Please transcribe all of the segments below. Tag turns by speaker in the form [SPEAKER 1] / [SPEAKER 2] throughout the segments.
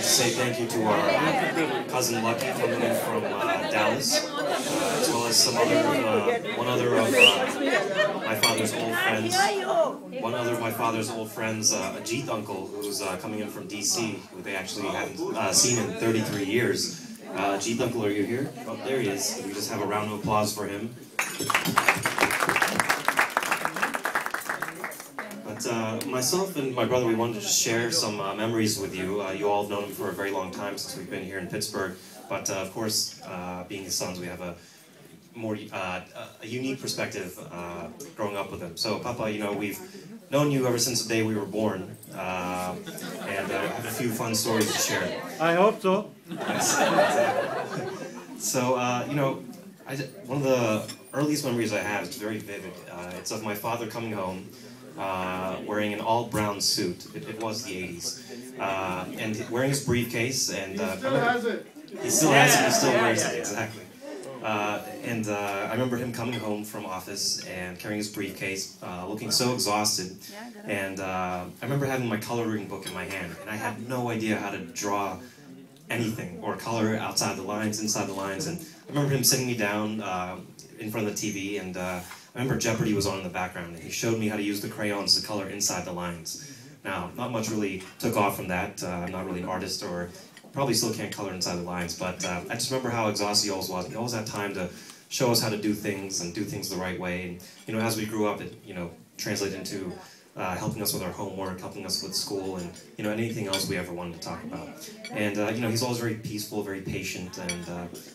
[SPEAKER 1] to say thank you to our cousin Lucky coming in from Dallas, as well as one other of my father's old friends. One other of my father's old friends, Ajit uncle, who's coming in from DC, who they actually haven't seen in 33 years. Ajit uncle, are you here? Oh, there he is. We just have a round of applause for him. But myself and my brother, we wanted to just share some memories with you. You all have known him for a very long time since we've been here in Pittsburgh. But of course, being his sons, we have a more a unique perspective growing up with him. So, Papa, you know, we've known you ever since the day we were born, and I have a few fun stories to share.
[SPEAKER 2] I hope so.
[SPEAKER 1] So, you know, one of the earliest memories I have is very vivid. It's of my father coming home, wearing an all-brown suit. It was the 80s. And wearing his briefcase, and
[SPEAKER 2] he still has it.
[SPEAKER 1] He still has it, he still wears it, exactly. I remember him coming home from office and carrying his briefcase, looking so exhausted. And I remember having my coloring book in my hand, and I had no idea how to draw anything or color outside the lines, inside the lines. And I remember him sitting me down in front of the TV, and I remember Jeopardy was on in the background, and he showed me how to use the crayons to color inside the lines. Now, not much really took off from that. I'm not really an artist, or probably still can't color inside the lines, but I just remember how exhausted he always was. He always had time to show us how to do things and do things the right way. And you know, as we grew up, it translated into helping us with our homework, helping us with school, and you know, anything else we ever wanted to talk about. And you know, he's always very peaceful, very patient, and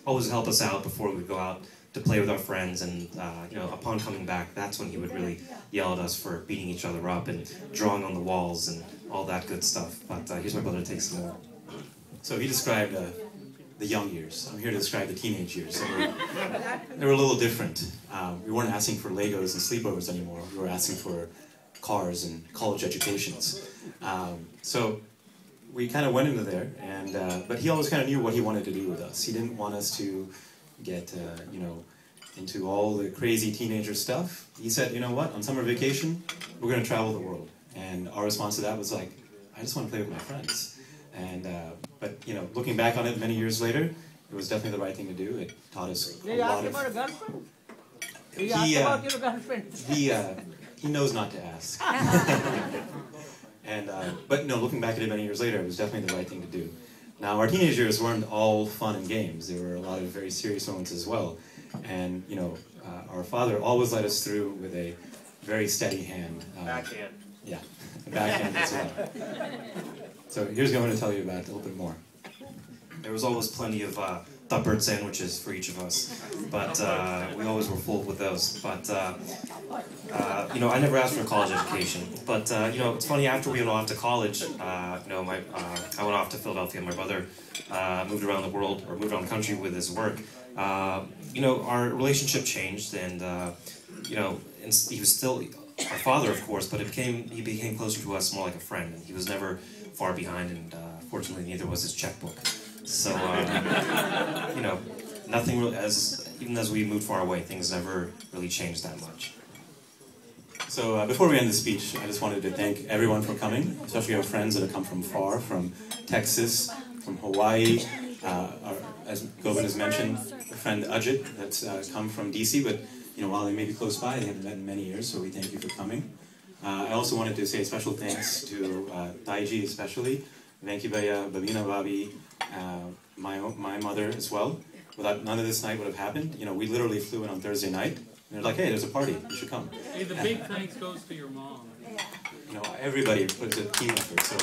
[SPEAKER 1] always help us out before we go out to play with our friends. And you know, upon coming back, that's when he would really yell at us for beating each other up and drawing on the walls and all that good stuff. But here's my brother to take some more.
[SPEAKER 3] So he described the young years. I'm here to describe the teenage years. They were a little different. We weren't asking for Legos and sleepovers anymore. We were asking for cars and college educations. So we kind of went into there, but he always kind of knew what he wanted to do with us. He didn't want us to get into all the crazy teenager stuff. He said, you know what, on summer vacation, we're going to travel the world. And our response to that was like, I just want to play with my friends. But you know, looking back on it many years later, it was definitely the right thing to do. It taught us a lot of. He knows not to ask. But no, looking back at it many years later, it was definitely the right thing to do. Now, our teenage years weren't all fun and games. There were a lot of very serious moments as well. And you know, our father always led us through with a very steady hand.
[SPEAKER 1] Backhand.
[SPEAKER 3] Yeah, backhand as well. So here's what I'm going to tell you about a little bit more.
[SPEAKER 1] There was always plenty of Tupperware sandwiches for each of us, but we always were full with those. But you know, I never asked for a college education. But you know, it's funny. After we went off to college, you know, I went off to Philadelphia. My brother moved around the world, or moved around the country with his work. You know, our relationship changed, and you know, he was still our father, of course, but he became closer to us, more like a friend. And he was never far behind, and fortunately, neither was his checkbook. So, you know, nothing really, even as we moved far away, things never really changed that much.
[SPEAKER 3] So before we end the speech, I just wanted to thank everyone for coming, especially our friends that have come from far, from Texas, from Hawaii. As Govind has mentioned, a friend Ajit that's come from DC, but you know, while they may be close by, they haven't met in many years, so we thank you for coming. I also wanted to say a special thanks to Taiji especially, Venkibaya, Babina Babi, my mother as well. Without none of this night would have happened. You know, we literally flew in on Thursday night, and they're like, hey, there's a party, you should come.
[SPEAKER 4] Hey, the big thanks goes to your mom.
[SPEAKER 3] You know, everybody puts a team effort, so.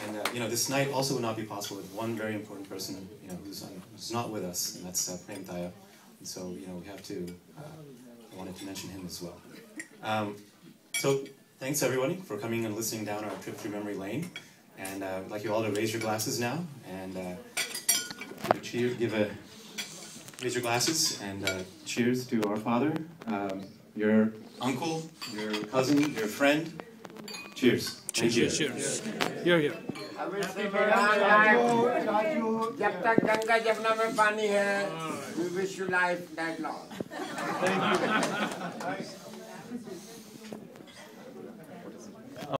[SPEAKER 3] And you know, this night also would not be possible with one very important person, you know, who's not with us, and that's Prem Taya. And so, you know, we have to, I wanted to mention him as well. So, thanks everybody for coming and listening down our trip through memory lane. And I'd like you all to raise your glasses now, and raise your glasses, and cheers to our father, your uncle, your cousin, your friend. Cheers. Thank you.
[SPEAKER 4] Cheers. Here, here.
[SPEAKER 5] जब तक गंगा जमुना में पानी है, we wish you life that long.
[SPEAKER 4] Thank you.